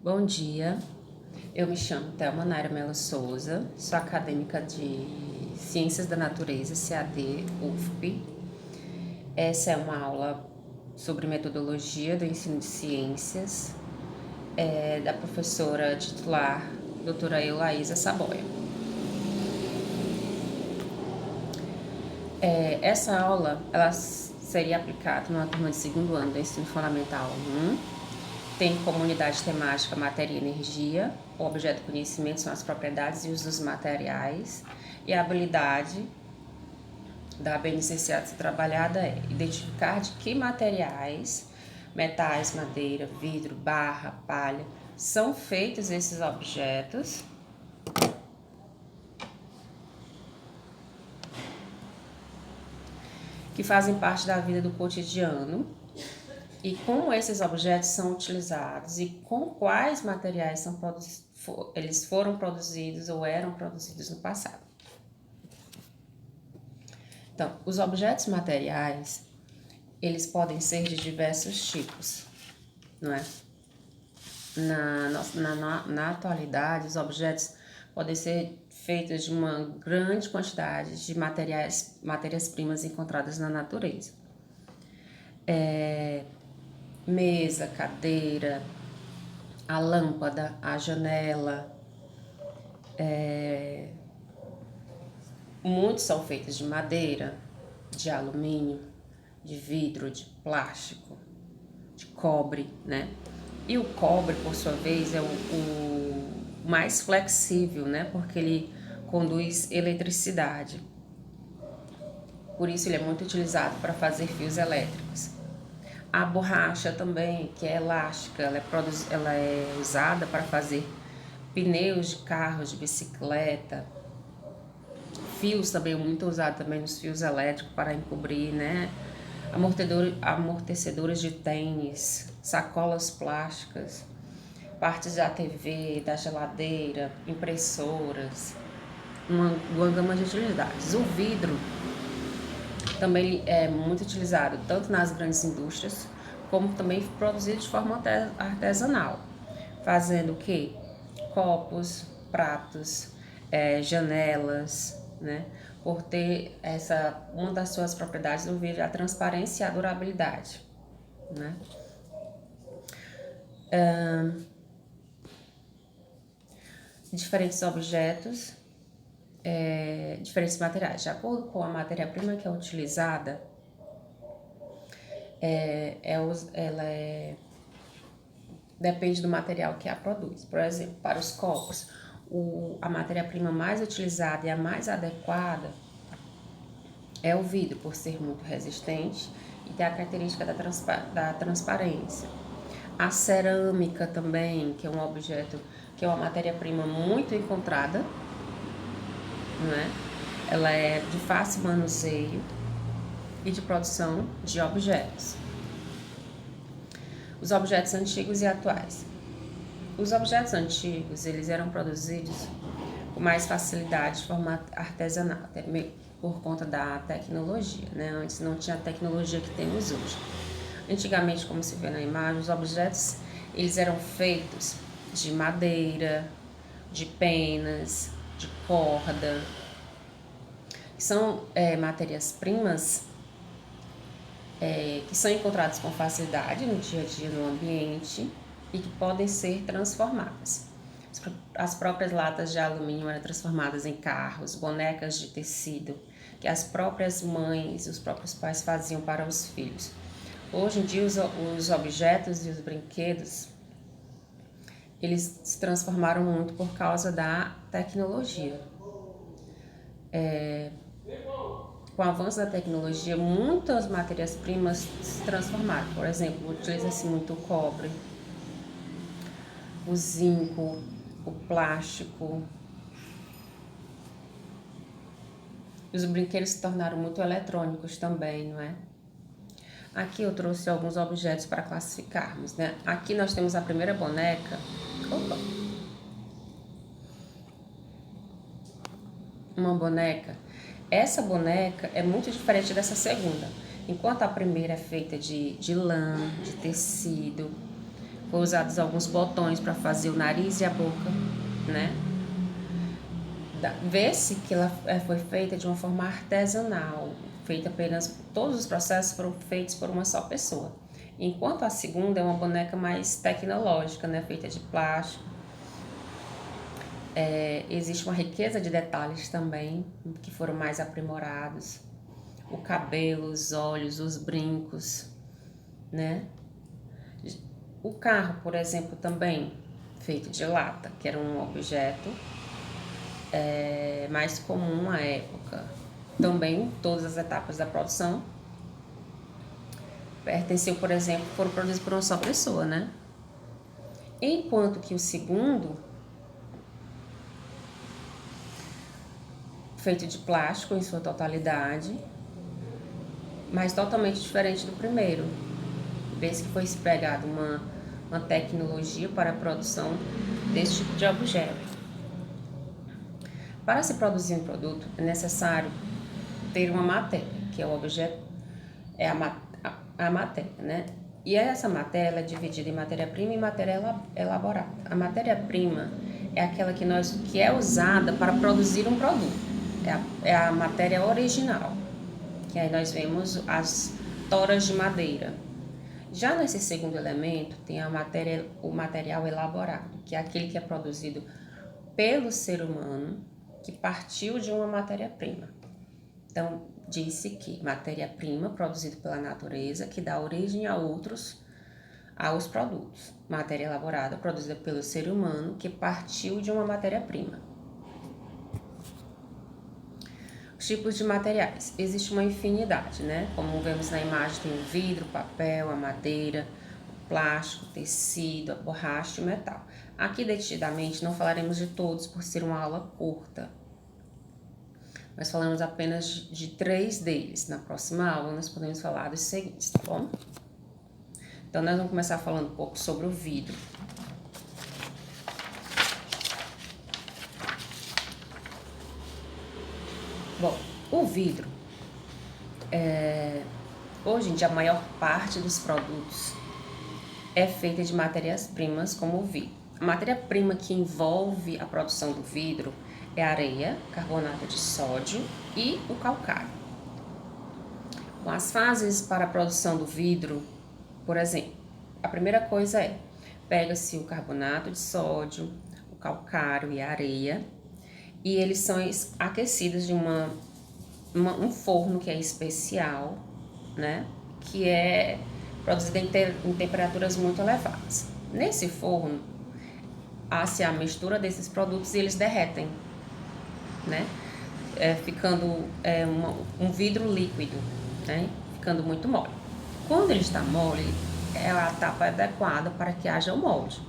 Bom dia, eu me chamo Thelma Naira Mello Souza, sou acadêmica de Ciências da Natureza, CAD, UFP. Essa é uma aula sobre metodologia do ensino de ciências, da professora titular, doutora Eulaísa Saboia. Essa aula, ela seria aplicada numa turma de segundo ano do ensino fundamental 1, tem como unidade temática matéria e energia, o objeto do conhecimento são as propriedades e usos dos materiais, e a habilidade da BNCC a ser trabalhada é identificar de que materiais, metais, madeira, vidro, barra, palha, são feitos esses objetos, que fazem parte da vida do cotidiano, e como esses objetos são utilizados e com quais materiais eles foram produzidos ou eram produzidos no passado. Então, os objetos materiais, eles podem ser de diversos tipos, não é? Na atualidade, os objetos podem ser feitos de uma grande quantidade de matérias-primas encontradas na natureza. Mesa, cadeira, a lâmpada, a janela, muitos são feitos de madeira, de alumínio, de vidro, de plástico, de cobre, né? E o cobre, por sua vez, é o mais flexível, né? Porque ele conduz eletricidade. Por isso ele é muito utilizado para fazer fios elétricos. A borracha também, que é elástica, ela é usada para fazer pneus de carros, de bicicleta. Fios também, muito usado também nos fios elétricos para encobrir, né? Amortecedores de tênis, sacolas plásticas, partes da TV, da geladeira, impressoras, uma gama de utilidades. O vidro também é muito utilizado tanto nas grandes indústrias, como também produzido de forma artesanal, fazendo o quê? Copos, pratos, janelas, né? Por ter uma das suas propriedades do vidro, a transparência e a durabilidade, né? Diferentes objetos, diferentes materiais. De acordo com a matéria-prima que é utilizada, depende do material que a produz. Por exemplo, para os copos, a matéria-prima mais utilizada e a mais adequada é o vidro, por ser muito resistente e ter a característica da transparência. A cerâmica também, que é um objeto, que é uma matéria-prima muito encontrada, né? Ela é de fácil manuseio e de produção de objetos. Os objetos antigos e atuais. Os objetos antigos, eles eram produzidos com mais facilidade de forma artesanal, até por conta da tecnologia, né? Antes não tinha a tecnologia que temos hoje. Antigamente, como se vê na imagem, os objetos, eles eram feitos de madeira, de penas, de corda, que são matérias-primas que são encontradas com facilidade no dia a dia no ambiente e que podem ser transformadas. As próprias latas de alumínio eram transformadas em carros, bonecas de tecido, que as próprias mães e os próprios pais faziam para os filhos. Hoje em dia, os objetos e os brinquedos, eles se transformaram muito por causa da tecnologia. Com o avanço da tecnologia, muitas matérias-primas se transformaram. Por exemplo, utiliza-se muito o cobre, o zinco, o plástico. Os brinquedos se tornaram muito eletrônicos também, não é? Aqui eu trouxe alguns objetos para classificarmos, né? Aqui nós temos a primeira boneca. Uma boneca. Essa boneca é muito diferente dessa segunda. Enquanto a primeira é feita de lã, de tecido, Foi usados alguns botões para fazer o nariz e a boca, né? Vê-se que ela foi feita de uma forma artesanal, feita apenas, todos os processos foram feitos por uma só pessoa. Enquanto a segunda é uma boneca mais tecnológica, né? Feita de plástico. Existe uma riqueza de detalhes também, que foram mais aprimorados. O cabelo, os olhos, os brincos, né? O carro, por exemplo, também feito de lata, que era um objeto mais comum à época. Também todas as etapas da produção pertenceu, por exemplo, foram produzidos por uma só pessoa, né? Enquanto que o segundo, feito de plástico em sua totalidade, mas totalmente diferente do primeiro. Vê-se que foi empregada uma tecnologia para a produção desse tipo de objeto. Para se produzir um produto, é necessário ter uma matéria, que é o objeto, é a matéria, né? E essa matéria é dividida em matéria-prima e matéria elaborada. A matéria-prima é aquela que é usada para produzir um produto. É a matéria original, que aí nós vemos as toras de madeira. Já nesse segundo elemento, tem o material elaborado, que é aquele que é produzido pelo ser humano, que partiu de uma matéria-prima. Então, disse que matéria-prima produzida pela natureza, que dá origem aos produtos. Matéria elaborada produzida pelo ser humano, que partiu de uma matéria-prima. Os tipos de materiais. Existe uma infinidade, né? Como vemos na imagem, tem o vidro, o papel, a madeira, o plástico, o tecido, a borracha e o metal. Aqui, detidamente, não falaremos de todos por ser uma aula curta. Nós falamos apenas de 3 deles. Na próxima aula, nós podemos falar dos seguintes, tá bom? Então, nós vamos começar falando um pouco sobre o vidro. Bom, o vidro, hoje em dia, a maior parte dos produtos é feita de matérias-primas como o vidro. A matéria-prima que envolve a produção do vidro é areia, carbonato de sódio e o calcário. Bom, as fases para a produção do vidro, por exemplo, a primeira coisa pega-se o carbonato de sódio, o calcário e a areia, e eles são aquecidos de um forno que é especial, né? Que é produzido em temperaturas muito elevadas. Nesse forno, há-se a mistura desses produtos e eles derretem, né? Ficando um vidro líquido, né? Ficando muito mole. Quando ele está mole, é a etapa adequada para que haja o molde.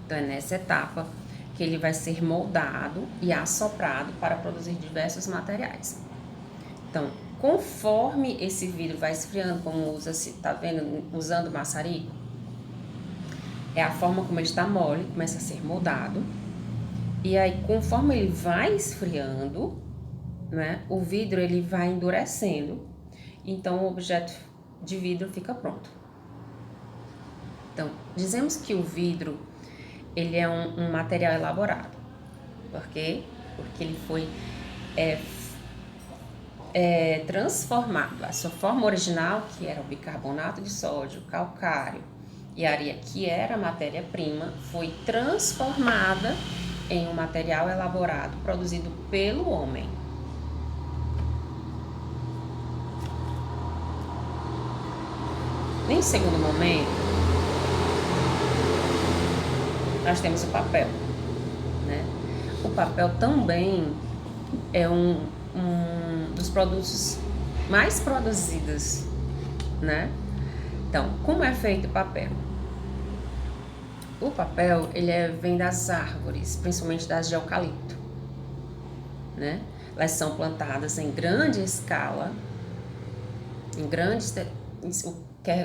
Então, é nessa etapa que ele vai ser moldado e assoprado para produzir diversos materiais. Então, conforme esse vidro vai esfriando, como usa-se, tá vendo, usando maçarico, é a forma como ele está mole, começa a ser moldado. E aí, conforme ele vai esfriando, né, o vidro ele vai endurecendo. Então, o objeto de vidro fica pronto. Então, dizemos que o vidro ele é um material elaborado. Por quê? Porque ele foi transformado. A sua forma original, que era o bicarbonato de sódio, calcário e areia, que era a matéria-prima, foi transformada em um material elaborado, produzido pelo homem. Em segundo momento, nós temos o papel, né? O papel também é um dos produtos mais produzidos, né? Então, como é feito o papel? O papel, vem das árvores, principalmente das de eucalipto, né? Elas são plantadas em grande escala, o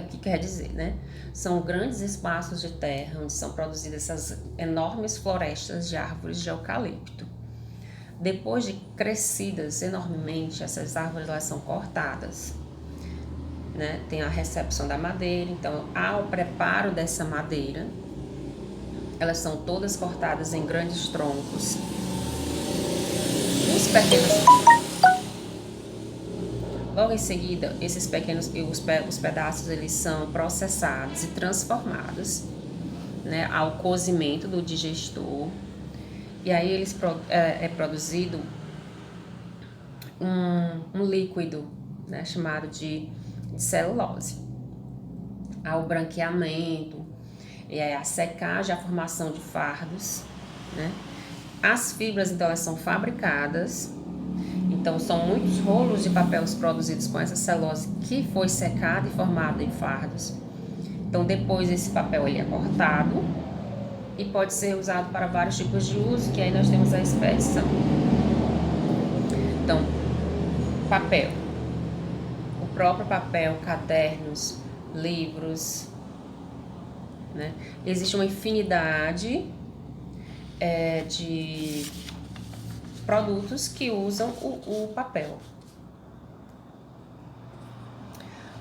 que quer dizer, né? São grandes espaços de terra onde são produzidas essas enormes florestas de árvores de eucalipto. Depois de crescidas enormemente, essas árvores elas são cortadas, né? Tem a recepção da madeira. Então, ao preparo dessa madeira, elas são todas cortadas em grandes troncos. Os pequenos... Logo em seguida, esses pequenos os pedaços eles são processados e transformados, né, ao cozimento do digestor. E aí é produzido um líquido, né, chamado de celulose. Há o branqueamento, e aí a secagem, a formação de fardos, né? As fibras, então, elas são fabricadas. Então, são muitos rolos de papel produzidos com essa celulose que foi secada e formada em fardos. Então, depois esse papel ele é cortado e pode ser usado para vários tipos de uso, que aí nós temos a expedição. Então, papel. O próprio papel, cadernos, livros, né? Existe uma infinidade de produtos que usam o papel.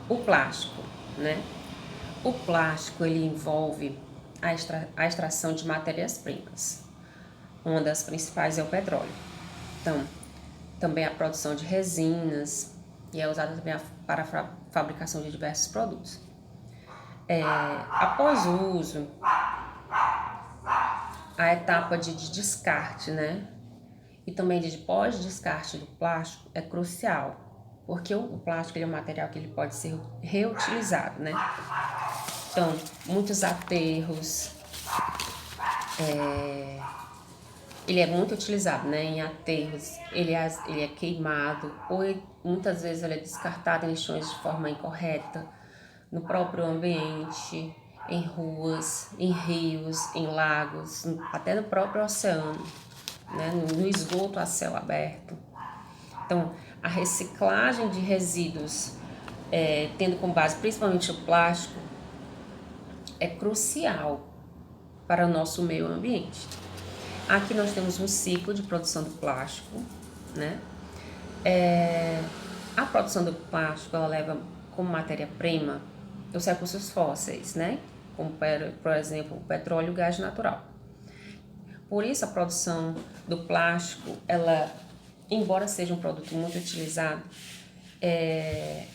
O plástico, né? O plástico ele envolve a extração de matérias-primas. Uma das principais é o petróleo. Então, também a produção de resinas e é usada também para a fabricação de diversos produtos. Após o uso, a etapa de descarte, né? E também de pós-descarte do plástico é crucial, porque o plástico ele é um material que ele pode ser reutilizado, né? Então, muitos aterros, ele é muito utilizado, né? Em aterros, ele é queimado, ou muitas vezes ele é descartado em lixões de forma incorreta, no próprio ambiente, em ruas, em rios, em lagos, até no próprio oceano, né? No esgoto a céu aberto. Então, a reciclagem de resíduos, tendo como base principalmente o plástico, é crucial para o nosso meio ambiente. Aqui nós temos um ciclo de produção do plástico, né? A produção do plástico, ela leva como matéria-prima os recursos fósseis, né? Como, por exemplo, o petróleo e o gás natural. Por isso, a produção do plástico, ela, embora seja um produto muito utilizado,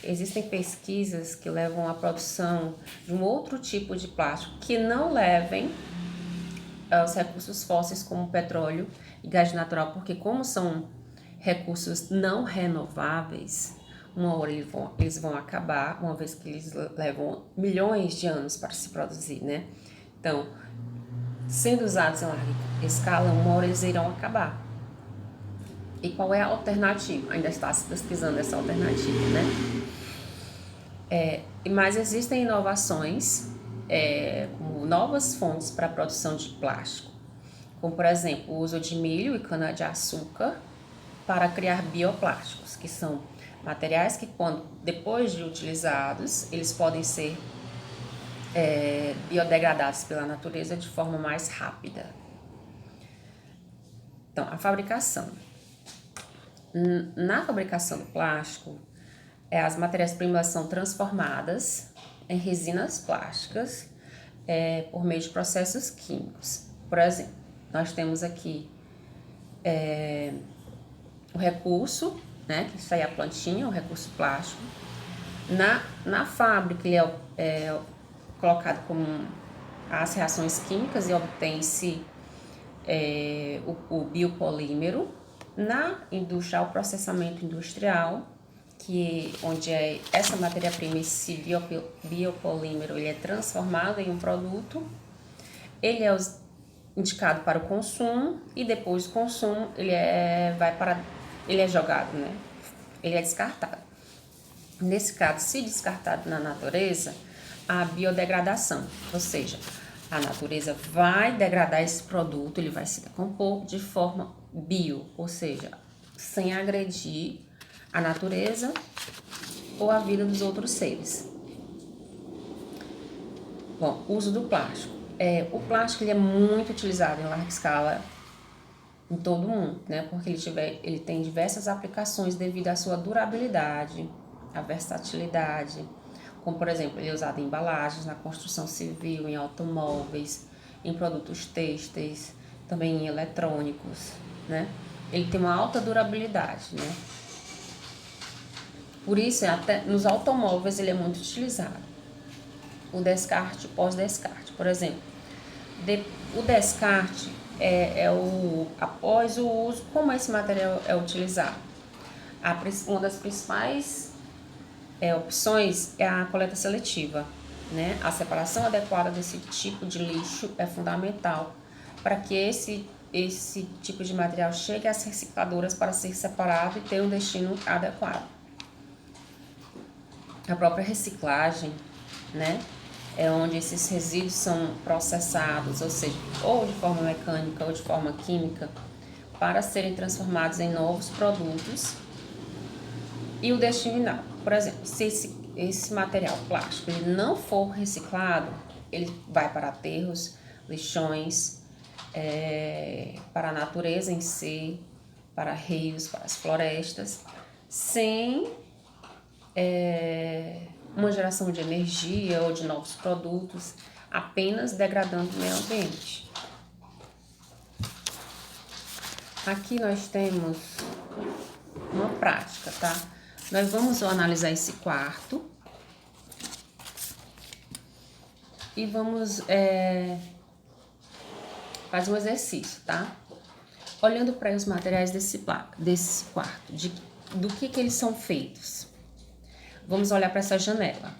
existem pesquisas que levam à produção de um outro tipo de plástico que não levem os recursos fósseis como petróleo e gás natural, porque como são recursos não renováveis, uma hora eles vão acabar, uma vez que eles levam milhões de anos para se produzir, né? Então, sendo usados em larga escala, uma hora eles irão acabar. E qual é a alternativa? Ainda está se pesquisando essa alternativa, né? Mas existem inovações, como novas fontes para a produção de plástico, como, por exemplo, o uso de milho e cana-de-açúcar para criar bioplásticos, que são materiais que, depois de utilizados, eles podem ser biodegradados pela natureza de forma mais rápida. Então, a fabricação. Na fabricação do plástico, as matérias-primas são transformadas em resinas plásticas por meio de processos químicos. Por exemplo, nós temos aqui o recurso, né, que sai a plantinha, o recurso plástico. Na fábrica, ele é colocado como as reações químicas e obtém-se o biopolímero. Na indústria, o processamento industrial, onde essa matéria-prima, esse biopolímero, ele é transformado em um produto, ele é indicado para o consumo e depois do consumo ele é jogado, né? Ele é descartado. Nesse caso, se descartado na natureza, a biodegradação, ou seja, a natureza vai degradar esse produto, ele vai se decompor de forma bio, ou seja, sem agredir a natureza ou a vida dos outros seres. Bom, uso do plástico. O plástico ele é muito utilizado em larga escala em todo o mundo, né? Porque ele tem diversas aplicações devido à sua durabilidade, à versatilidade, como por exemplo, ele é usado em embalagens, na construção civil, em automóveis, em produtos têxteis, também em eletrônicos, né? Ele tem uma alta durabilidade, né? Por isso, até nos automóveis ele é muito utilizado. O descarte, o pós-descarte, por exemplo. O descarte após o uso, como esse material é utilizado? Uma das principais opções é a coleta seletiva, né? A separação adequada desse tipo de lixo é fundamental para que esse tipo de material chegue às recicladoras para ser separado e ter um destino adequado. A própria reciclagem, né? É onde esses resíduos são processados, ou seja, ou de forma mecânica ou de forma química, para serem transformados em novos produtos. E o destino final, por exemplo, se esse material plástico ele não for reciclado, ele vai para aterros, lixões, para a natureza em si, para rios, para as florestas, sem uma geração de energia ou de novos produtos, apenas degradando o meio ambiente. Aqui nós temos uma prática, tá? Nós vamos analisar esse quarto e vamos fazer um exercício, tá? Olhando para os materiais desse quarto, do que eles são feitos. Vamos olhar para essa janela.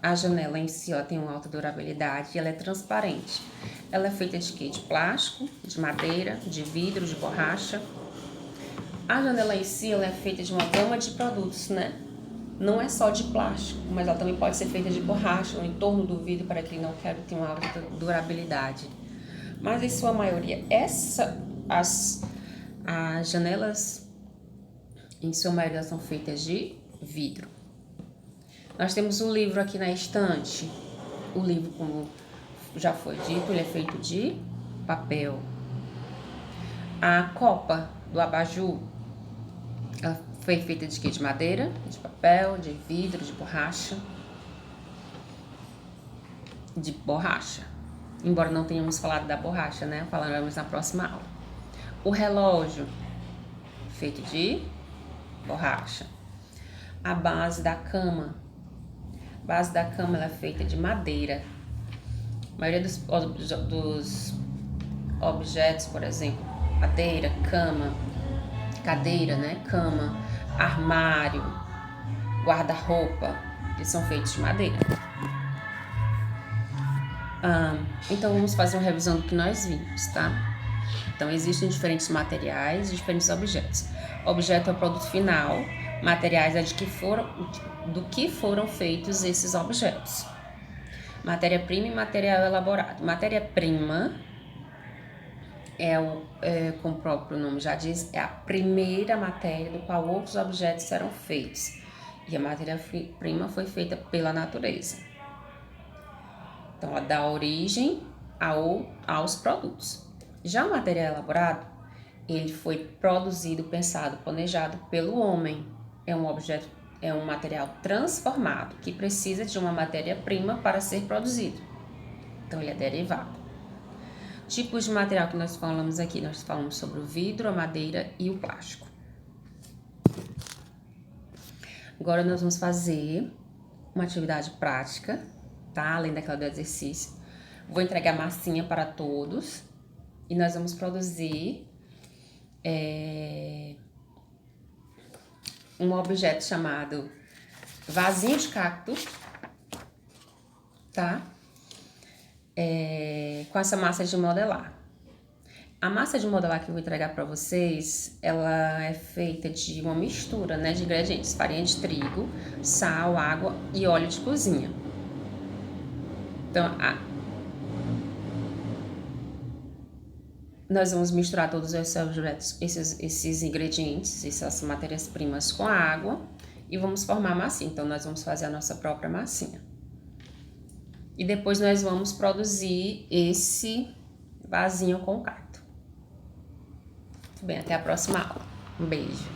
A janela em si, ela tem uma alta durabilidade e ela é transparente. Ela é feita de quê? De plástico, de madeira, de vidro, de borracha. A janela em si, ela é feita de uma gama de produtos, né? Não é só de plástico, mas ela também pode ser feita de borracha, no entorno do vidro, para quem não quer ter uma alta durabilidade. Mas em sua maioria, as janelas, em sua maioria, são feitas de vidro. Nós temos um livro aqui na estante. O livro, como já foi dito, ele é feito de papel. A copa do abajur, ela foi feita de quê? De madeira, de papel, de vidro, de borracha. De borracha. Embora não tenhamos falado da borracha, né? Falaremos na próxima aula. O relógio, feito de borracha. A base da cama. A base da cama ela é feita de madeira. A maioria dos objetos, por exemplo, madeira, cama, cadeira, né? Cama, armário, guarda-roupa, eles são feitos de madeira. Então vamos fazer uma revisão do que nós vimos, tá? Então existem diferentes materiais e diferentes objetos. Objeto é o produto final, materiais é do que foram feitos esses objetos. Matéria-prima e material elaborado. Matéria-prima como o próprio nome já diz, é a primeira matéria do qual outros objetos serão feitos. E a matéria-prima foi feita pela natureza. Então, ela dá origem aos produtos. Já o material elaborado, ele foi produzido, pensado, planejado pelo homem. É um material transformado, que precisa de uma matéria-prima para ser produzido. Então, ele é derivado. Tipos de material que nós falamos aqui, nós falamos sobre o vidro, a madeira e o plástico. Agora, nós vamos fazer uma atividade prática, tá? Além daquela do exercício. Vou entregar massinha para todos e nós vamos produzir um objeto chamado vasinho de cacto, tá? Com essa massa de modelar. A massa de modelar que eu vou entregar para vocês, ela é feita de uma mistura, né, de ingredientes: farinha de trigo, sal, água e óleo de cozinha. Então, nós vamos misturar todos esses objetos, esses ingredientes, essas matérias-primas com a água e vamos formar a massinha. Então, nós vamos fazer a nossa própria massinha. E depois nós vamos produzir esse vasinho com cacto. Muito bem, até a próxima aula. Um beijo.